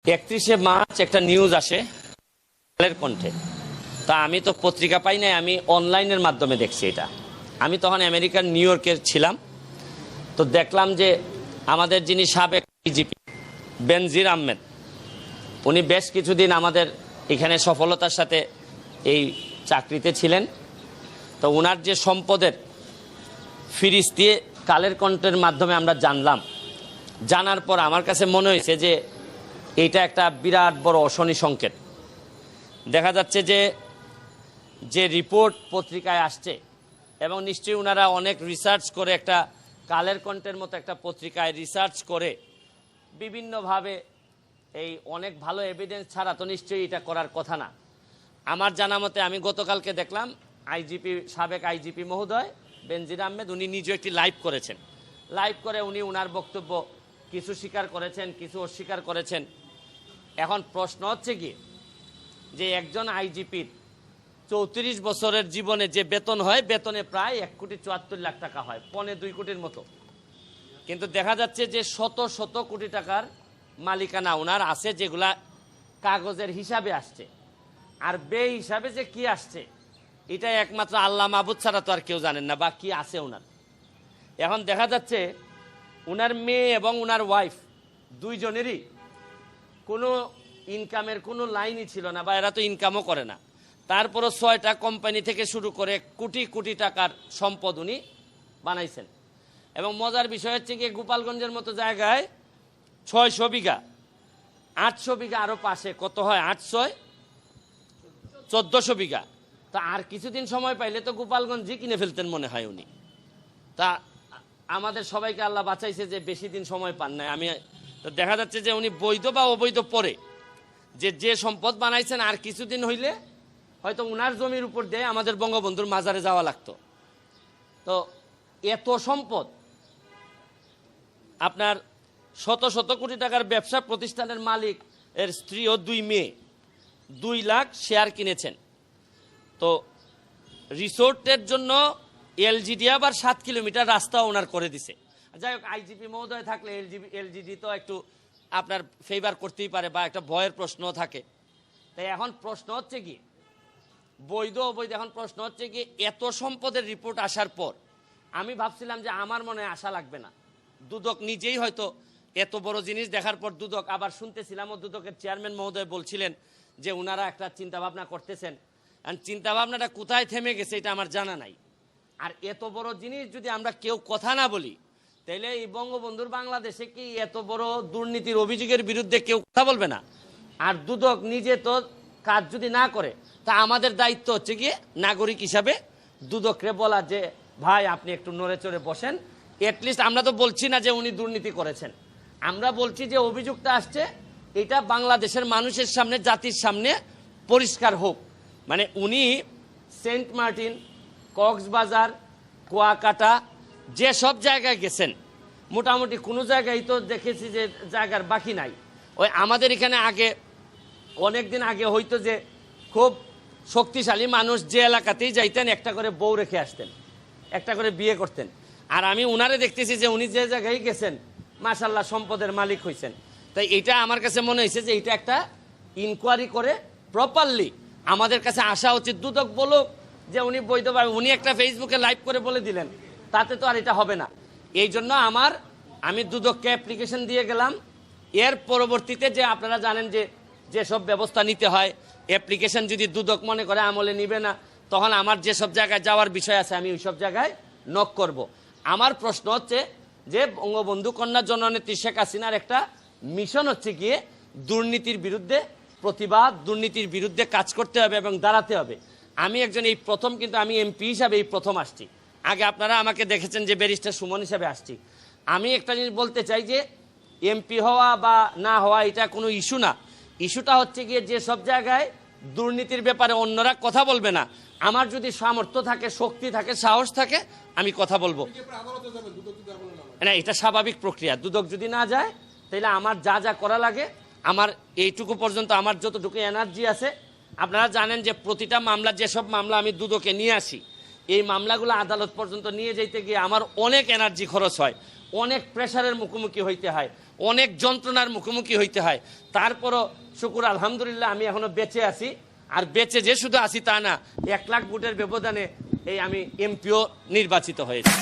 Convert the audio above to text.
31 March একটা news আসে কালের কণ্ঠে। তা আমি তো পত্রিকা পাই নাই, আমি অনলাইনের মাধ্যমে দেখছি এটা। আমি তখন আমেরিকার নিউ ইয়র্কের ছিলাম। তো দেখলাম যে আমাদের যিনি সাবেক আইজিপি বেনজির আহমেদ, উনি বেশ কিছুদিন আমাদের এখানে সফলতার সাথে এই চাকরিতে ছিলেন। তো ওনার যে সম্পদের ফিরিস্তি কালের কণ্ঠের মাধ্যমে আমরা জানলাম। জানার পর আমার কাছে মনে হয়েছে যে এইটা একটা বিরাট বড় অশনি সংকেত। দেখা যাচ্ছে যে যে রিপোর্ট পত্রিকায় আসছে, এবং নিশ্চয়ই ওনারা অনেক রিসার্চ করে, একটা কালের কণ্ঠের মতো একটা পত্রিকায় রিসার্চ করে বিভিন্নভাবে এই অনেক ভালো এভিডেন্স ছাড়া তো নিশ্চয়ই এটা করার কথা না। আমার জানা মতে আমি গতকালকে দেখলাম সাবেক আইজিপি মহোদয় বেনজির আহমেদ উনি নিজে একটি লাইভ করেছেন। লাইভ করে উনি ওনার বক্তব্য কিছু স্বীকার করেছেন, কিছু অস্বীকার করেছেন। এখন প্রশ্ন হচ্ছে কি, যে একজন আইজিপির 34 বছরের জীবনে যে বেতন হয়, বেতনে প্রায় 1,74,00,000 টাকা হয়, 1.25 কোটির মতো। কিন্তু দেখা যাচ্ছে যে শত শত কোটি টাকার মালিকানা ওনার আছে, যেগুলা কাগজের হিসাবে আসছে। আর বে হিসাবে যে কি আসছে, এটা একমাত্র আল্লাহ মাহবুদ ছাড়া তো আর কেউ জানেন না বা কি আছে ওনার। এখন দেখা যাচ্ছে ওনার মেয়ে এবং ওনার ওয়াইফ দুইজনেরই কোনো ইনকামের কোনো লাইনই ছিল না, বা এরা তো ইনকামও করে না। তারপরও 6টা কোম্পানি থেকে শুরু করে কোটি কোটি টাকার সম্পদ উনি বানাইছেন। এবং মজার বিষয় হচ্ছে কি, গোপালগঞ্জের মতো জায়গায় 600 বিঘা, 800 বিঘা আরও পাশে কত হয়, 1400 বিঘা। তা আর কিছুদিন সময় পাইলে তো গোপালগঞ্জই কিনে ফেলতেন মনে হয় উনি। তা আমাদের সবাইকে আল্লাহ বাঁচাইছে যে বেশি দিন সময় পান নাই। তো দেখা যাচ্ছে যে উনি বৈধ বা অবৈধ পরে যে সম্পদ বানাইছেন, আর কিছুদিন হইলে হয়তো উনার জমির উপর দিয়ে আমাদের বঙ্গবন্ধুর মাজারে যাওয়া লাগতো। তো এত সম্পদ, আপনার শত শত কোটি টাকার ব্যবসা প্রতিষ্ঠানের মালিক এর স্ত্রী ও 2 মেয়ে 2 লাখ শেয়ার কিনেছেন। তো রিসোর্টের জন্য এলজিডি আবার 7 কিলোমিটার রাস্তা ওনার করে দিছে। যাই হোক, আইজিপি মহোদয় থাকলে এলজিডি তো একটু আপনার ফেভার করতেই পারে, বা একটা ভয়ের প্রশ্নও থাকে। তাই এখন প্রশ্ন হচ্ছে কি, বৈধ অবৈধ, এখন প্রশ্ন হচ্ছে কি, এত সম্পদের রিপোর্ট আসার পর আমি ভাবছিলাম যে আমার মনে আশা লাগবে না। দুদক নিজেই হয়তো এত বড় জিনিস দেখার পর দুদক, আবার শুনতেছিলাম ও দুদকের চেয়ারম্যান মহোদয় বলছিলেন যে ওনারা একটা চিন্তাভাবনা করতেছেন। আর চিন্তাভাবনাটা কোথায় থেমে গেছে এটা আমার জানা নাই। আর এত বড় জিনিস যদি আমরা কেউ কথা না বলি, তাহলে এই বঙ্গবন্ধুর বাংলাদেশে কি এত বড় দুর্নীতির অভিযোগের বিরুদ্ধে কেউ কথা বলবে না? আর দুদক নিজে তো কাজ যদি না করে, তা আমাদের দায়িত্ব হচ্ছে গিয়ে নাগরিক হিসাবে দুদককে বলা যে ভাই আপনি একটু নড়ে চড়ে বসেন। এটলিস্ট আমরা তো বলছি না যে উনি দুর্নীতি করেছেন, আমরা বলছি যে অভিযোগটা আসছে এটা বাংলাদেশের মানুষের সামনে, জাতির সামনে পরিষ্কার হোক। মানে উনি সেন্ট মার্টিন, কক্সবাজার, কুয়াকাটা যে সব জায়গায় গেছেন, মোটামুটি কোনো জায়গায় তো দেখেছি যে জায়গার বাকি নাই। ওই আমাদের এখানে আগে অনেক দিন আগে হয়তো যে খুব শক্তিশালী মানুষ যে এলাকাতেই যাইতেন একটা করে বউ রেখে আসতেন, একটা করে বিয়ে করতেন। আর আমি উনারে দেখতেছি যে উনি যে জায়গায় গেছেন মাশাল্লাহ সম্পদের মালিক হয়েছেন। তাই এটা আমার কাছে মনে হয়েছে যে এটা একটা ইনকোয়ারি করে প্রপারলি আমাদের কাছে আসা উচিত। দুদক বলুক যে উনি বৈধভাবে, উনি একটা ফেসবুকে লাইভ করে বলে দিলেন, তাতে তো আর এটা হবে না। এই জন্য আমি দুদককে অ্যাপ্লিকেশন দিয়ে গেলাম। এর পরবর্তীতে যে আপনারা জানেন যে যেসব ব্যবস্থা নিতে হয়, অ্যাপ্লিকেশন যদি দুদক মনে করে আমলে নিবে না, তখন আমার যেসব জায়গায় যাওয়ার বিষয় আছে আমি ওই সব জায়গায় নক করব। আমার প্রশ্ন হচ্ছে যে বঙ্গবন্ধু কন্যা জননেত্রী শেখ হাসিনার একটা মিশন হচ্ছে গিয়ে দুর্নীতির বিরুদ্ধে প্রতিবাদ, দুর্নীতির বিরুদ্ধে কাজ করতে হবে এবং দাঁড়াতে হবে। আমি একজন এই প্রথম, কিন্তু আমি এমপি হিসাবে এই প্রথম আসছি। আগে আপনারা আমাকে দেখেছেন যে ব্যারিস্টার সুমন হিসাবে আসছি। আমি একটা জিনিস বলতে চাই যে এমপি হওয়া বা না হওয়া এটা কোনো ইস্যু না। ইস্যুটা হচ্ছে গিয়ে যে সব জায়গায় দুর্নীতির ব্যাপারে অন্যরা কথা বলবে না, আমার যদি সামর্থ্য থাকে, শক্তি থাকে, সাহস থাকে, আমি কথা বলবো না। এটা স্বাভাবিক প্রক্রিয়া। দুদক যদি না যায় তাহলে আমার যা যা করা লাগে, আমার এইটুকু পর্যন্ত আমার যতটুকু এনার্জি আছে, আপনারা জানেন যে প্রতিটা মামলা, যেসব মামলা আমি দুদকে নিয়ে আসি, এই মামলাগুলো আদালত পর্যন্ত নিয়ে যেতে গিয়ে আমার অনেক এনার্জি খরচ হয়, অনেক প্রেসারের মুখোমুখি হইতে হয়, অনেক যন্ত্রণার মুখোমুখি হইতে হয়। তারপরও শুকুর আলহামদুলিল্লাহ আমি এখনো বেঁচে আছি। আর বেঁচে যে শুধু আছি তা না, 1 লাখ ভোটের ব্যবধানে এই আমি এমপিও নির্বাচিত হয়েছি।